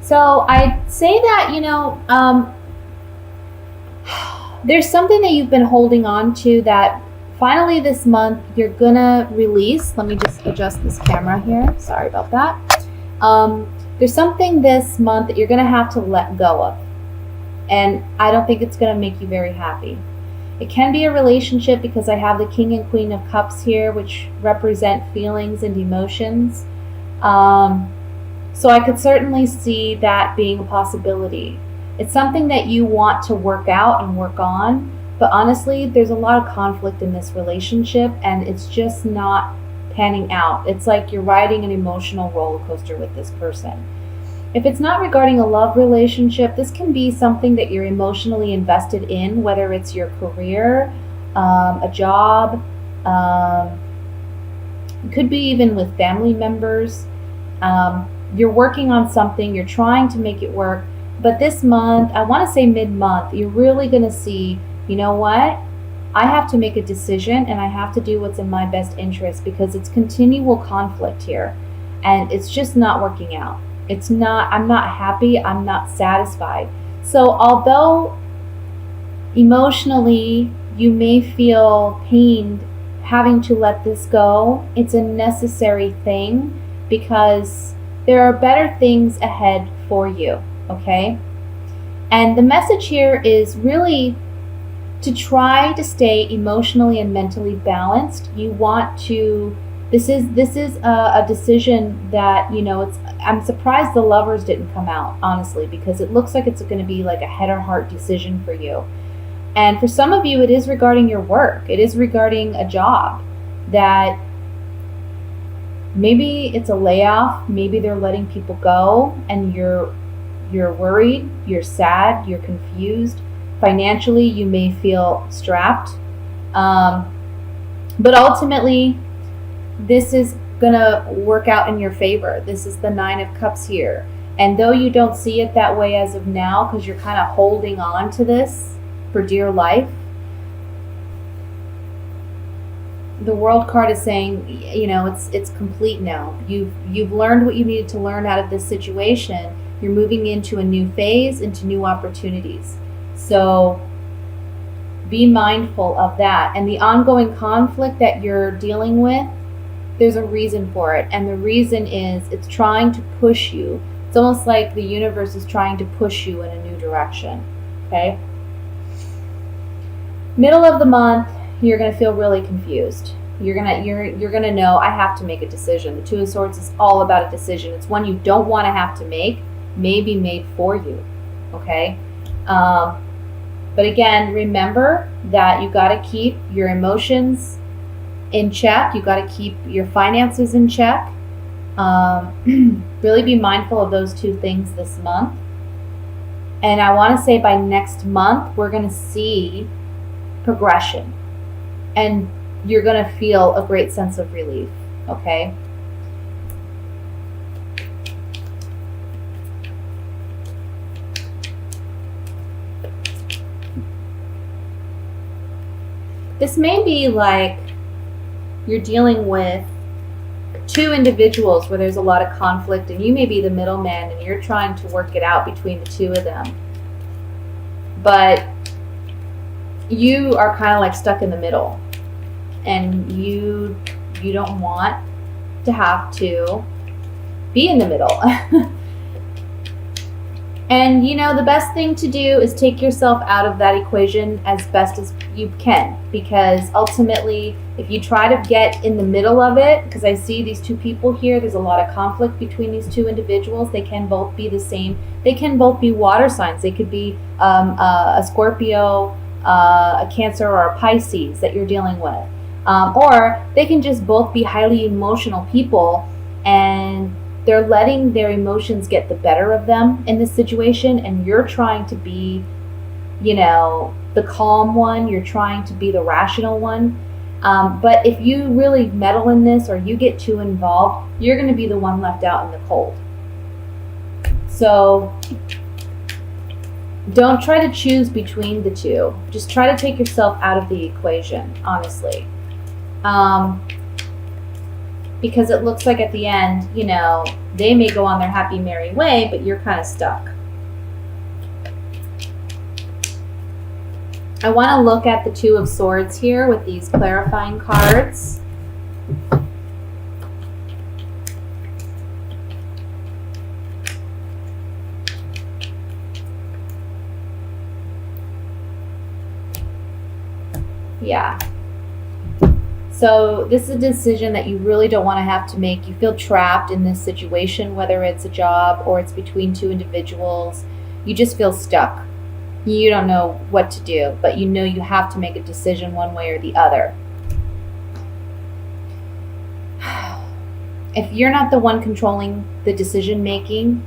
So I'd say that, there's something that you've been holding on to that finally this month you're gonna release. Let me just adjust this camera here. Sorry about that. There's something this month that you're gonna have to let go of. And I don't think it's gonna make you very happy. It can be a relationship because I have the King and Queen of Cups here, which represent feelings and emotions. So I could certainly see that being a possibility. It's something that you want to work out and work on, but honestly, there's a lot of conflict in this relationship and it's just not panning out. It's like you're riding an emotional roller coaster with this person. If it's not regarding a love relationship, this can be something that you're emotionally invested in, whether it's your career, a job, it could be even with family members. You're working on something, you're trying to make it work, but this month, I want to say mid-month, you're really going to see, you know what? I have to make a decision and I have to do what's in my best interest because it's continual conflict here and it's just not working out. I'm not happy, I'm not satisfied. So although emotionally you may feel pained having to let this go, it's a necessary thing because there are better things ahead for you, okay? And the message here is really to try to stay emotionally and mentally balanced. You want to, this is a decision that, I'm surprised the Lovers didn't come out, honestly, because it looks like it's going to be like a head or heart decision for you. And for some of you, it is regarding your work. It is regarding a job that maybe it's a layoff. Maybe they're letting people go and you're worried, you're sad, you're confused. Financially, you may feel strapped. But ultimately, this is going to work out in your favor. This is the Nine of Cups here. And though you don't see it that way as of now, because you're kind of holding on to this for dear life, the World card is saying, it's complete now. You've learned what you needed to learn out of this situation. You're moving into a new phase, into new opportunities. So be mindful of that. And the ongoing conflict that you're dealing with, there's a reason for it. And the reason is it's trying to push you. It's almost like the universe is trying to push you in a new direction. Okay? Middle of the month, you're going to feel really confused. You're gonna know I have to make a decision. The Two of Swords is all about a decision. It's one you don't want to have to make, may be made for you. Okay? But again, remember that you got to keep your emotions in check. You got to keep your finances in check. Really be mindful of those two things this month. And I want to say by next month, we're going to see progression. And you're going to feel a great sense of relief. Okay? This may be like you're dealing with two individuals where there's a lot of conflict and you may be the middleman and you're trying to work it out between the two of them. But you are kind of like stuck in the middle and you don't want to have to be in the middle. And the best thing to do is take yourself out of that equation as best as you can, because ultimately if you try to get in the middle of it, because I see these two people here, there's a lot of conflict between these two individuals. They can both be the same. They can both be water signs. They could be a Scorpio, a Cancer, or a Pisces that you're dealing with. Or they can just both be highly emotional people and they're letting their emotions get the better of them in this situation, and you're trying to be, the calm one. You're trying to be the rational one. But if you really meddle in this or you get too involved, you're going to be the one left out in the cold. So don't try to choose between the two. Just try to take yourself out of the equation, honestly. because it looks like at the end, you know, they may go on their happy, merry way, but you're kind of stuck. I want to look at the Two of Swords here with these clarifying cards. Yeah. So this is a decision that you really don't want to have to make. You feel trapped in this situation, whether it's a job or it's between two individuals. You just feel stuck. You don't know what to do, but you know you have to make a decision one way or the other. If you're not the one controlling the decision making,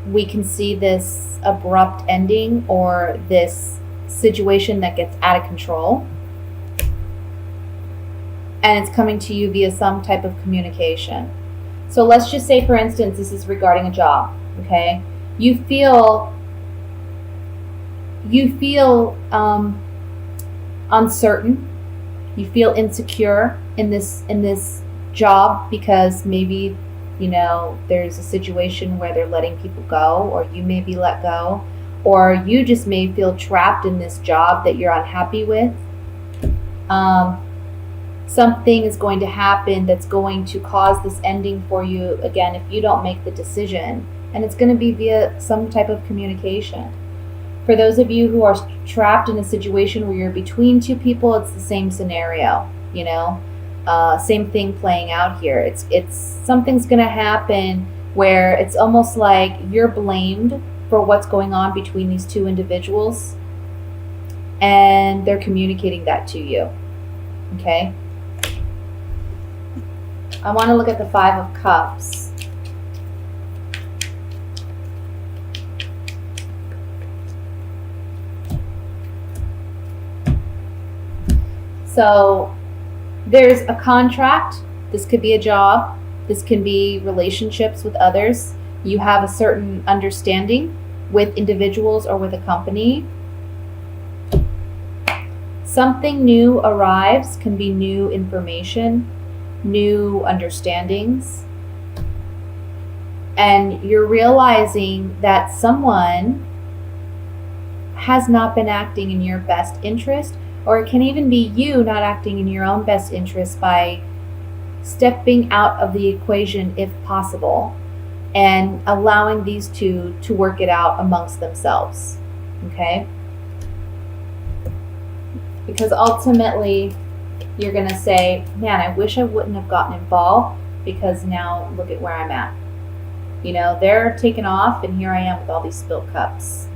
we can see this abrupt ending or this situation that gets out of control. And it's coming to you via some type of communication. So let's just say, for instance, this is regarding a job, okay? You feel uncertain. You feel insecure in this job because maybe, you know, there's a situation where they're letting people go, or you may be let go, or you just may feel trapped in this job that you're unhappy with. Something is going to happen that's going to cause this ending for you, again, if you don't make the decision. And it's going to be via some type of communication. For those of you who are trapped in a situation where you're between two people, it's the same scenario, you know, same thing playing out here. It's something's going to happen where it's almost like you're blamed for what's going on between these two individuals, and they're communicating that to you, okay? I want to look at the Five of Cups. So there's a contract. This could be a job. This can be relationships with others. You have a certain understanding with individuals or with a company. Something new arrives, can be new information, new understandings. And you're realizing that someone has not been acting in your best interest, or it can even be you not acting in your own best interest by stepping out of the equation if possible and allowing these two to work it out amongst themselves, okay? Because ultimately you're going to say, man, I wish I wouldn't have gotten involved, because now look at where I'm at. You know, they're taken off and here I am with all these spilled cups.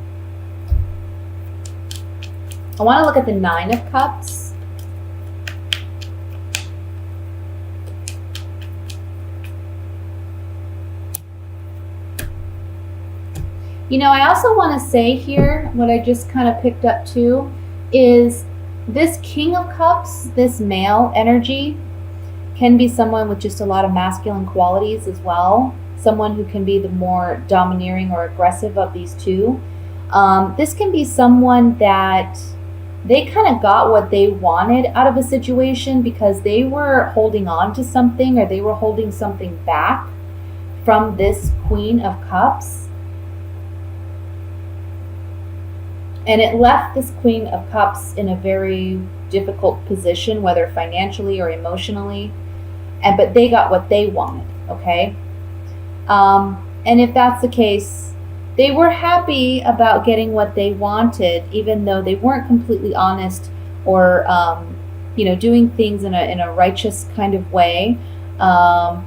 I want to look at the Nine of Cups. You know, I also want to say here, what I just kind of picked up too, is this King of Cups, this male energy, can be someone with just a lot of masculine qualities as well. Someone who can be the more domineering or aggressive of these two. This can be someone that they kind of got what they wanted out of a situation because they were holding on to something, or they were holding something back from this Queen of Cups. And it left this Queen of Cups in a very difficult position, whether financially or emotionally. But they got what they wanted, okay? And if that's the case, they were happy about getting what they wanted, even though they weren't completely honest or, you know, doing things in a righteous kind of way. And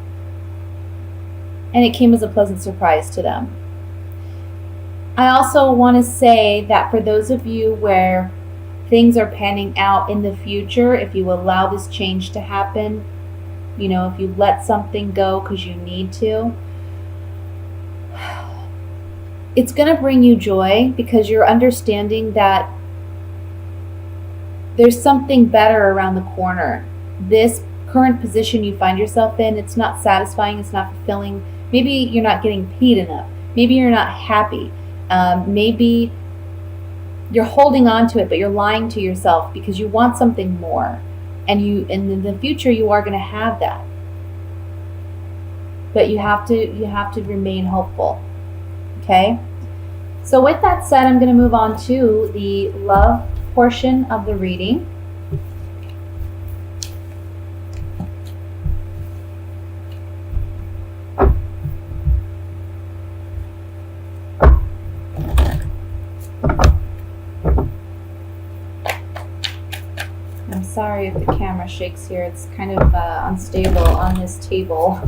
it came as a pleasant surprise to them. I also want to say that for those of you where things are panning out in the future, if you allow this change to happen, you know, if you let something go because you need to, it's going to bring you joy, because you're understanding that there's something better around the corner. This current position you find yourself in, it's not satisfying, it's not fulfilling. Maybe you're not getting paid enough. Maybe you're not happy. Maybe you're holding on to it, but you're lying to yourself because you want something more. And in the future, you are going to have that. but you have to remain hopeful. Okay? So with that said, I'm going to move on to the love portion of the reading. I'm sorry if the camera shakes here. It's kind of unstable on this table.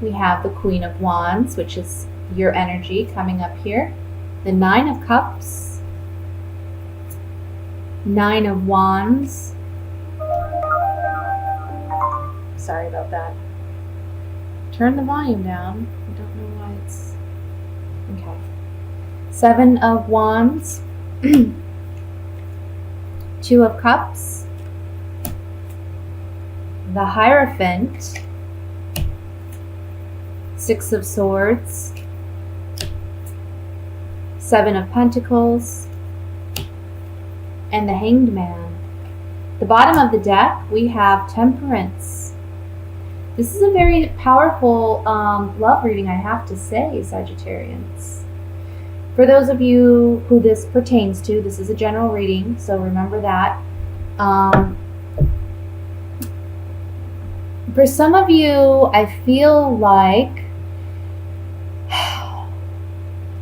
We have the Queen of Wands, which is your energy coming up here. The Nine of Cups. Nine of Wands. Sorry about that. Turn the volume down. I don't know why it's... Okay. Seven of Wands. Two of Cups. The Hierophant. Six of Swords, Seven of Pentacles, and the Hanged Man. The bottom of the deck, we have Temperance. This is a very powerful love reading, I have to say, Sagittarians. For those of you who this pertains to, this is a general reading, so remember that. For some of you, I feel like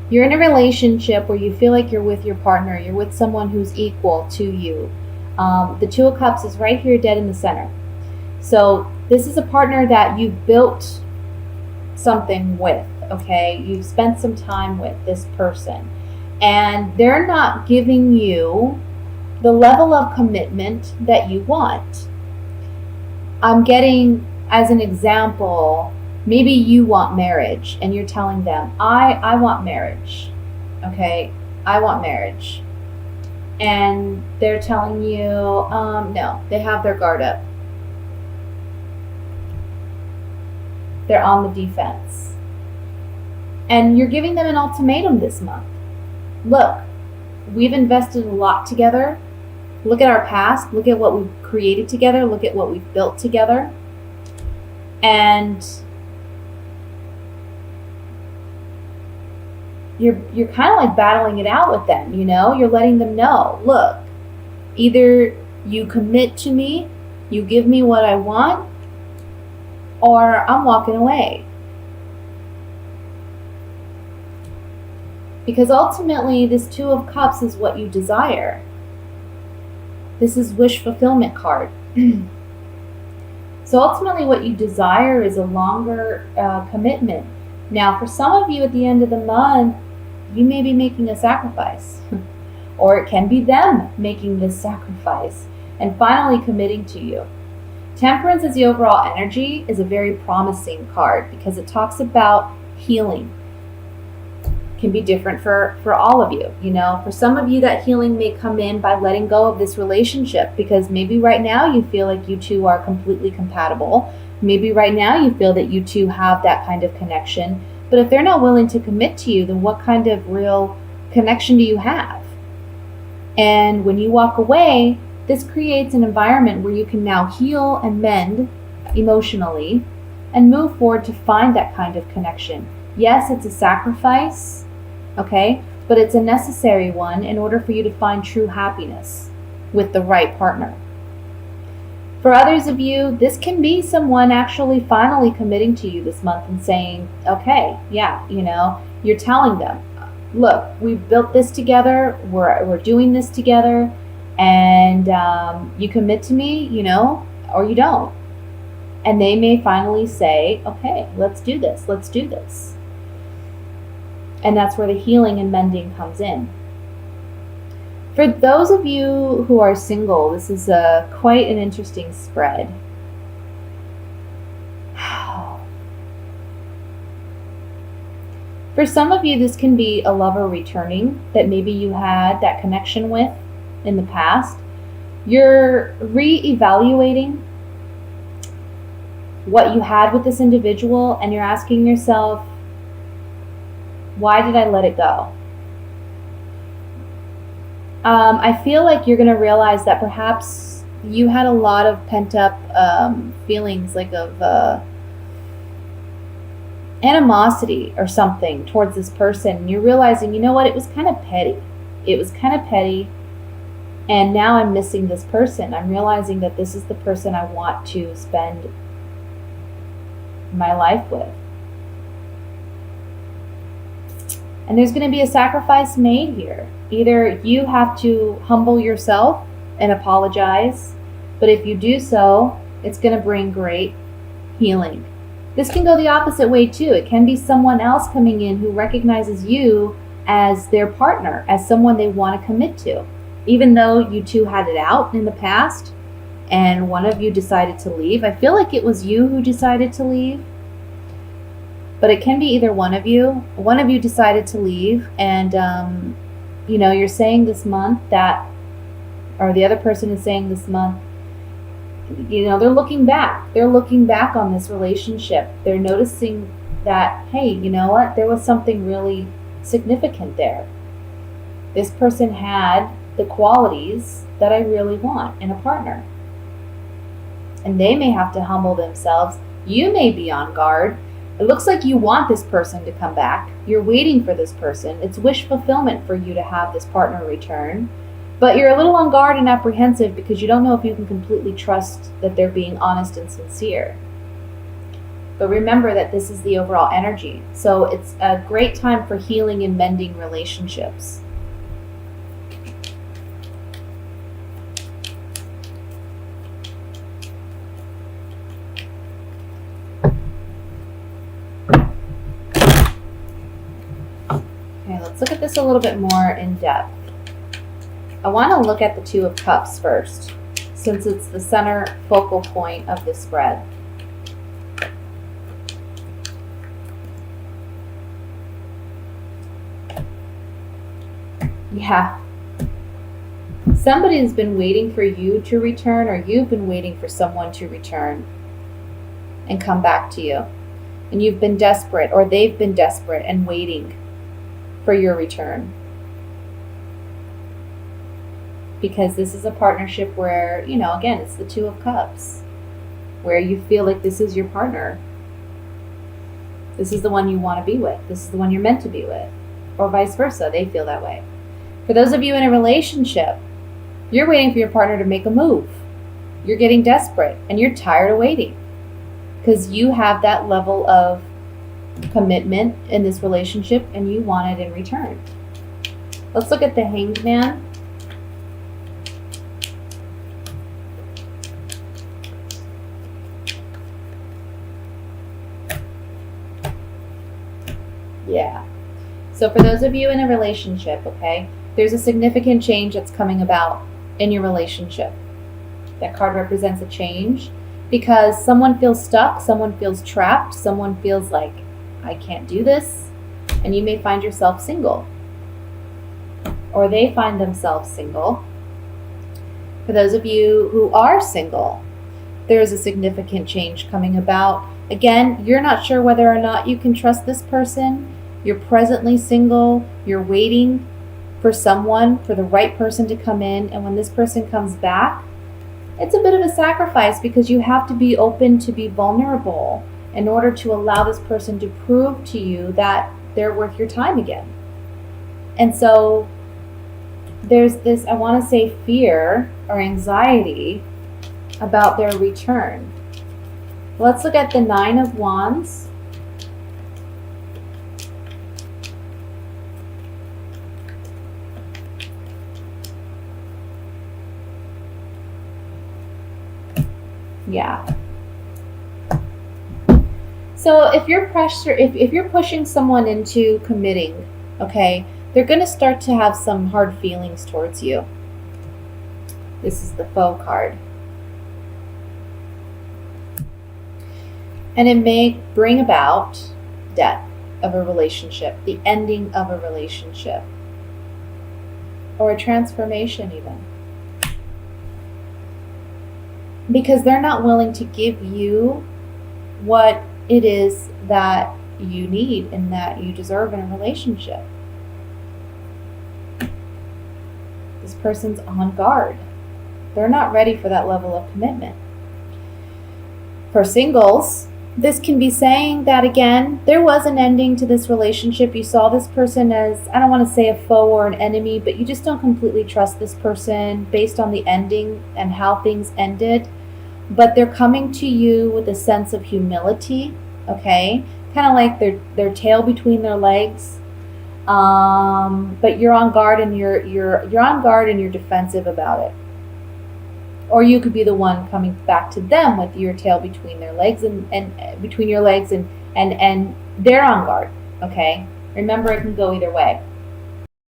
you're in a relationship where you feel like you're with your partner, you're with someone who's equal to you. The Two of Cups is right here dead in the center. So this is a partner that you've built something with, okay? You've spent some time with this person, and they're not giving you the level of commitment that you want. I'm getting, as an example, maybe you want marriage and you're telling them, I want marriage, okay? I want marriage. And they're telling you, no, they have their guard up. They're on the defense. And you're giving them an ultimatum this month. Look, we've invested a lot together. Look at our past. Look at what we've created together. Look at what we've built together. And you're kind of like battling it out with them, you know? You're letting them know, look, either you commit to me, you give me what I want, or I'm walking away. Because ultimately, this Two of Cups is what you desire. This is wish fulfillment card. So ultimately what you desire is a longer commitment. Now, for some of you at the end of the month, you may be making a sacrifice. Or it can be them making this sacrifice and finally committing to you. Temperance as the overall energy is a very promising card because it talks about healing. It can be different for all of you. You know, for some of you, that healing may come in by letting go of this relationship, because maybe right now you feel like you two are completely compatible. Maybe right now you feel that you two have that kind of connection. But if they're not willing to commit to you, then what kind of real connection do you have? And when you walk away, this creates an environment where you can now heal and mend emotionally and move forward to find that kind of connection. Yes, it's a sacrifice, okay, but it's a necessary one in order for you to find true happiness with the right partner. For others of you, this can be someone actually finally committing to you this month and saying, okay, yeah, you know, you're telling them, look, we've built this together, we're doing this together, and you commit to me, you know, or you don't. And they may finally say, okay, let's do this, let's do this. And that's where the healing and mending comes in. For those of you who are single, this is quite an interesting spread. For some of you, this can be a lover returning that maybe you had that connection with in the past. You're reevaluating what you had with this individual, and you're asking yourself, why did I let it go? I feel like you're going to realize that perhaps you had a lot of pent up feelings, like of animosity or something towards this person. And you're realizing, you know what, it was kind of petty. It was kind of petty. And now I'm missing this person. I'm realizing that this is the person I want to spend my life with. And there's going to be a sacrifice made here. Either you have to humble yourself and apologize, but if you do so, it's going to bring great healing. This can go the opposite way too. It can be someone else coming in who recognizes you as their partner, as someone they want to commit to. Even though you two had it out in the past and one of you decided to leave. I feel like it was you who decided to leave. But it can be either one of you. One of you decided to leave, and you're saying this month that, or the other person is saying this month, they're looking back. They're looking back on this relationship. They're noticing that, hey, you know what? There was something really significant there. This person had the qualities that I really want in a partner. And they may have to humble themselves. You may be on guard. It looks like you want this person to come back. You're waiting for this person. It's wish fulfillment for you to have this partner return. But you're a little on guard and apprehensive because you don't know if you can completely trust that they're being honest and sincere. But remember that this is the overall energy. So it's a great time for healing and mending relationships. Okay, let's look at this a little bit more in depth. I want to look at the Two of Cups first, since it's the center focal point of the spread. Yeah. Somebody's been waiting for you to return, or you've been waiting for someone to return and come back to you. And you've been desperate, or they've been desperate and waiting for your return. Because this is a partnership where, again, it's the Two of Cups, where you feel like this is your partner. This is the one you want to be with. This is the one you're meant to be with. Or vice versa, they feel that way. For those of you in a relationship, you're waiting for your partner to make a move. You're getting desperate and you're tired of waiting because you have that level of commitment in this relationship and you want it in return. Let's look at the Hanged Man. Yeah. So for those of you in a relationship, okay, there's a significant change that's coming about in your relationship. That card represents a change because someone feels stuck, someone feels trapped, someone feels like, I can't do this, and you may find yourself single. Or they find themselves single. For those of you who are single, there's a significant change coming about. Again, you're not sure whether or not you can trust this person. You're presently single. You're waiting for someone, for the right person to come in. And when this person comes back, it's a bit of a sacrifice because you have to be open to be vulnerable in order to allow this person to prove to you that they're worth your time again. And so there's this, I want to say, fear or anxiety about their return. Let's look at the Nine of Wands. Yeah. So if you're if you're pushing someone into committing, okay, they're going to start to have some hard feelings towards you. This is the Foe card. And it may bring about death. of a relationship, the ending of a relationship, or a transformation even. Because they're not willing to give you what it is that you need and that you deserve in a relationship. This person's on guard. They're not ready for that level of commitment. For singles, this can be saying that, again, there was an ending to this relationship. You saw this person as, I don't want to say a foe or an enemy, but you just don't completely trust this person based on the ending and how things ended. But they're coming to you with a sense of humility, okay? Kind of like their tail between their legs. But you're on guard and you're on guard and you're defensive about it. Or you could be the one coming back to them with your tail between their legs and between your legs and they're on guard, okay? Remember, it can go either way.